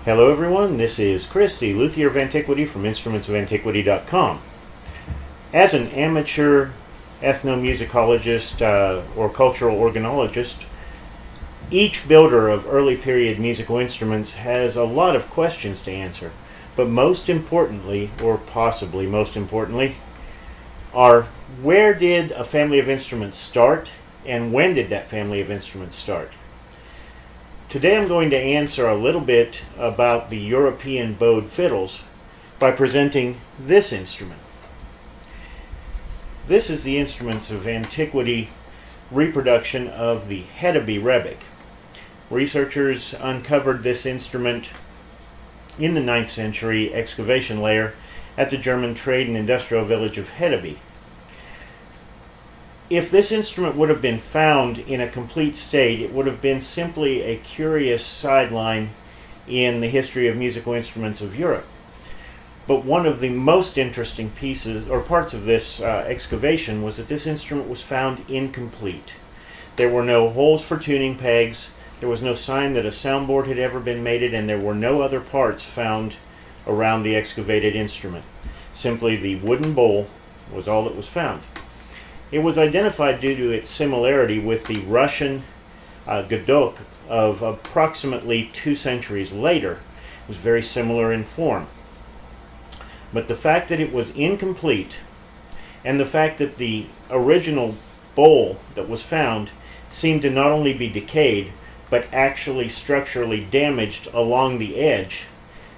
Hello everyone, this is Chris, the luthier of Antiquity from instrumentsofantiquity.com. As an amateur ethnomusicologist or cultural organologist, each builder of early period musical instruments has a lot of questions to answer. But most importantly, or possibly most importantly, are where did a family of instruments start and when did that family of instruments start? Today I'm going to answer a little bit about the European bowed fiddles by presenting this instrument. This is the Instruments of Antiquity reproduction of the Hedeby Rebec. Researchers uncovered this instrument in the 9th century excavation layer at the German trade and industrial village of Hedeby. If this instrument would have been found in a complete state, it would have been simply a curious sideline in the history of musical instruments of Europe. But one of the most interesting pieces or parts of this excavation was that this instrument was found incomplete. There were no holes for tuning pegs, there was no sign that a soundboard had ever been mated, and there were no other parts found around the excavated instrument. Simply the wooden bowl was all that was found. It was identified due to its similarity with the Russian Godok of approximately 2 centuries later. It was very similar in form. But the fact that it was incomplete and the fact that the original bowl that was found seemed to not only be decayed but actually structurally damaged along the edge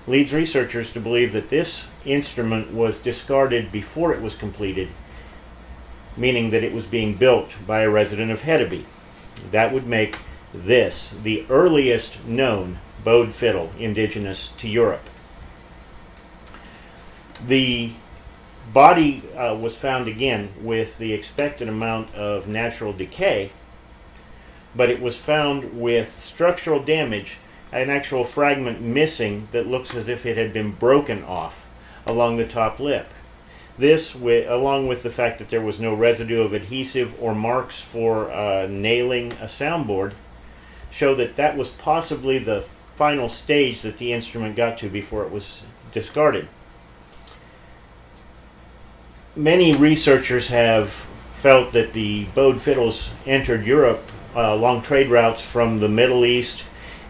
leads researchers to believe that this instrument was discarded before it was completed, meaning that it was being built by a resident of Hedeby. That would make this the earliest known bowed fiddle indigenous to Europe. The body was found again with the expected amount of natural decay, but it was found with structural damage, an actual fragment missing that looks as if it had been broken off along the top lip. This, along with the fact that there was no residue of adhesive or marks for nailing a soundboard, show that that was possibly the final stage that the instrument got to before it was discarded. Many researchers have felt that the bowed fiddles entered Europe along trade routes from the Middle East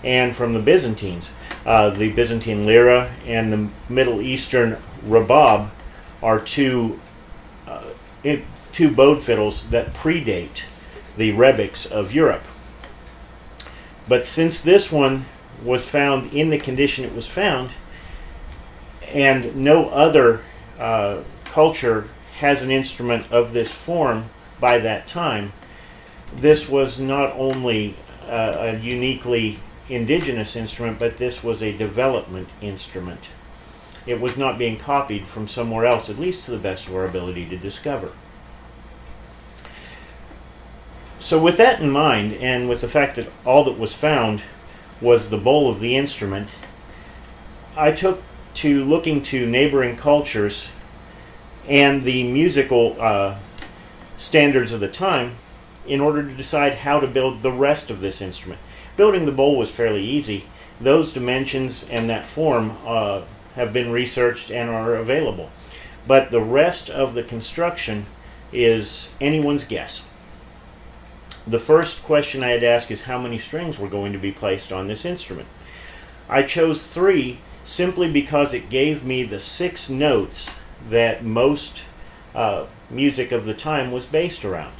and from the Byzantines. The Byzantine lira and the Middle Eastern rebab are two bowed fiddles that predate the rebecs of Europe. But since this one was found in the condition it was found, and no other culture has an instrument of this form by that time, this was not only a uniquely indigenous instrument, but this was a development instrument. It was not being copied from somewhere else, at least to the best of our ability to discover. So with that in mind, and with the fact that all that was found was the bowl of the instrument, I took to looking to neighboring cultures and the musical standards of the time in order to decide how to build the rest of this instrument. Building the bowl was fairly easy. Those dimensions and that form have been researched and are available. But the rest of the construction is anyone's guess. The first question I had to ask is how many strings were going to be placed on this instrument. I chose 3 simply because it gave me the 6 notes that most music of the time was based around.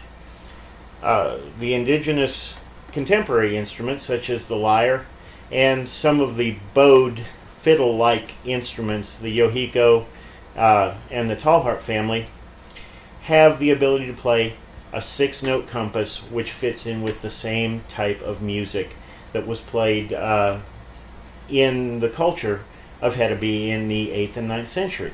The indigenous contemporary instruments such as the lyre and some of the bowed fiddle-like instruments, the yohiko and the tallharp family, have the ability to play a 6-note compass which fits in with the same type of music that was played in the culture of Hedeby in the 8th and 9th century.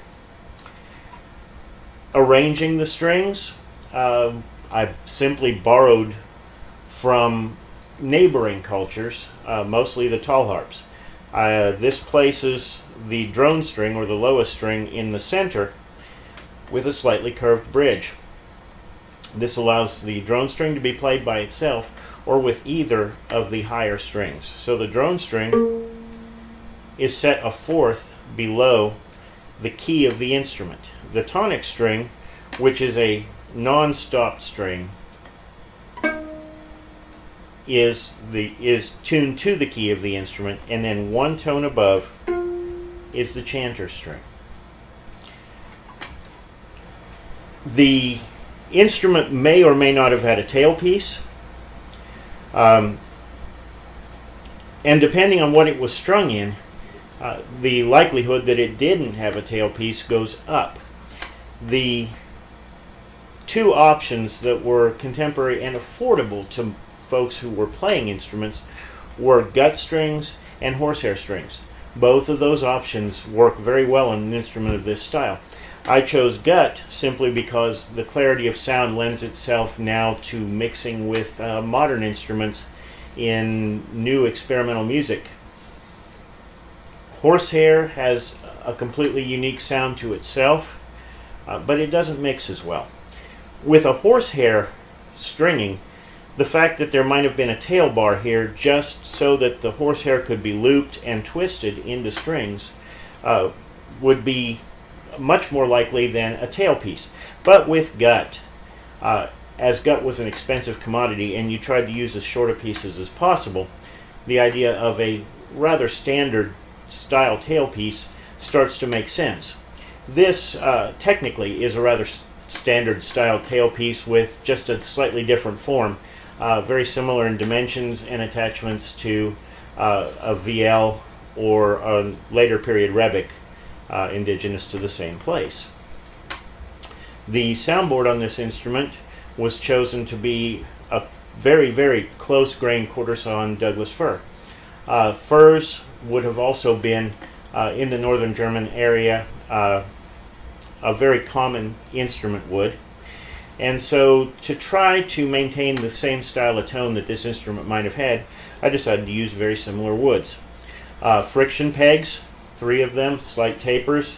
Arranging the strings, I simply borrowed from neighboring cultures, mostly the tallharps. This places the drone string, or the lowest string, in the center with a slightly curved bridge. This allows the drone string to be played by itself or with either of the higher strings. So the drone string is set a fourth below the key of the instrument. The tonic string, which is a non-stopped string, is tuned to the key of the instrument, and then one tone above is the chanter string. The instrument may or may not have had a tailpiece, and depending on what it was strung in, the likelihood that it didn't have a tailpiece goes up. The two options that were contemporary and affordable to folks who were playing instruments were gut strings and horsehair strings. Both of those options work very well on an instrument of this style. I chose gut simply because the clarity of sound lends itself now to mixing with modern instruments in new experimental music. Horsehair has a completely unique sound to itself, but it doesn't mix as well. With a horsehair stringing, the fact that there might have been a tail bar here just so that the horsehair could be looped and twisted into strings would be much more likely than a tailpiece. But with gut, as gut was an expensive commodity and you tried to use as short a pieces as possible, the idea of a rather standard style tailpiece starts to make sense. This technically is a rather standard style tailpiece with just a slightly different form, very similar in dimensions and attachments to a VL or a later period Rebec, indigenous to the same place. The soundboard on this instrument was chosen to be a very, very close grained quarter-sawn Douglas fir. Firs would have also been, in the northern German area, a very common instrument wood. And so to try to maintain the same style of tone that this instrument might have had, I decided to use very similar woods. Friction pegs, 3 of them, slight tapers,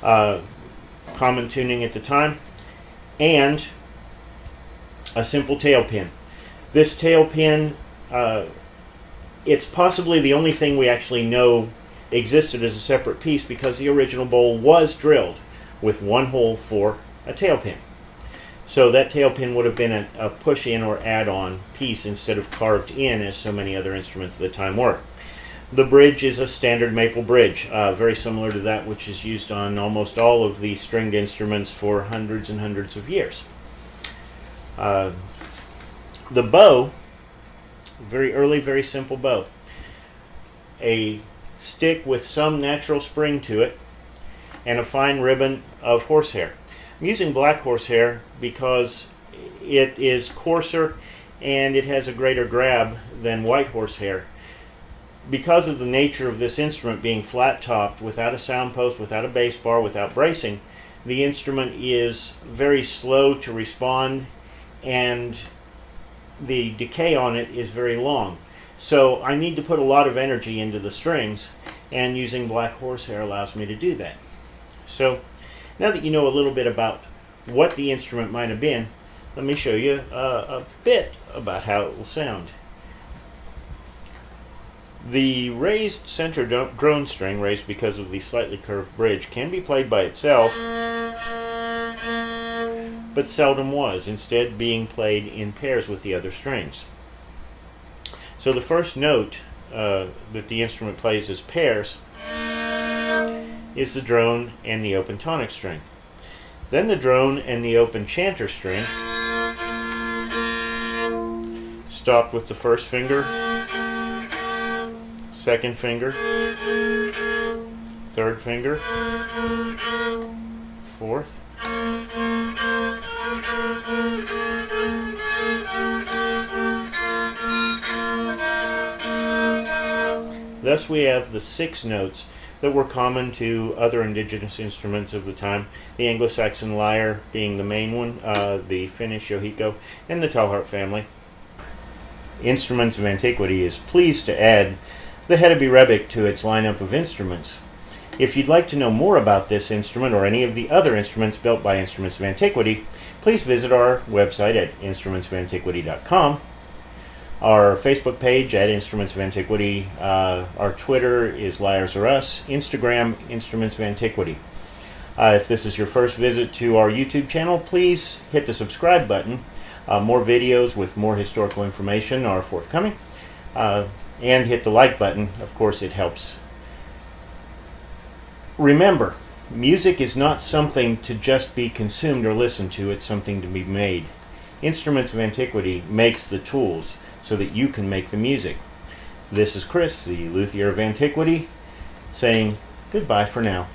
common tuning at the time, and a simple tail pin. This tail pin, it's possibly the only thing we actually know existed as a separate piece because the original bowl was drilled with one hole for a tail pin. So that tail pin would have been a push-in or add-on piece instead of carved in as so many other instruments at the time were. The bridge is a standard maple bridge, very similar to that which is used on almost all of the stringed instruments for hundreds and hundreds of years. The bow, very early, very simple bow. A stick with some natural spring to it and a fine ribbon of horsehair. I'm using black horsehair because it is coarser and it has a greater grab than white horsehair. Because of the nature of this instrument being flat-topped, without a sound post, without a bass bar, without bracing, the instrument is very slow to respond and the decay on it is very long. So I need to put a lot of energy into the strings, and using black horsehair allows me to do that. So now that you know a little bit about what the instrument might have been, let me show you a bit about how it will sound. The raised center drone string, raised because of the slightly curved bridge, can be played by itself, but seldom was, instead being played in pairs with the other strings. So the first note that the instrument plays as pairs is the drone and the open tonic string. Then the drone and the open chanter string, stopped with the first finger, second finger, third finger, fourth, thus we have the 6 notes that were common to other indigenous instruments of the time, the Anglo-Saxon lyre being the main one, the Finnish yohiko, and the Talhart family. Instruments of Antiquity is pleased to add the Hedeby Rebec to its lineup of instruments. If you'd like to know more about this instrument or any of the other instruments built by Instruments of Antiquity, please visit our website at instrumentsofantiquity.com. Our Facebook page at Instruments of Antiquity. Our Twitter is Liars Are Us. Instagram, Instruments of Antiquity. If this is your first visit to our YouTube channel, please hit the subscribe button. More videos with more historical information are forthcoming. And hit the like button. Of course, it helps. Remember, music is not something to just be consumed or listened to. It's something to be made. Instruments of Antiquity makes the tools so that you can make the music. This is Chris, the luthier of Antiquity, saying goodbye for now.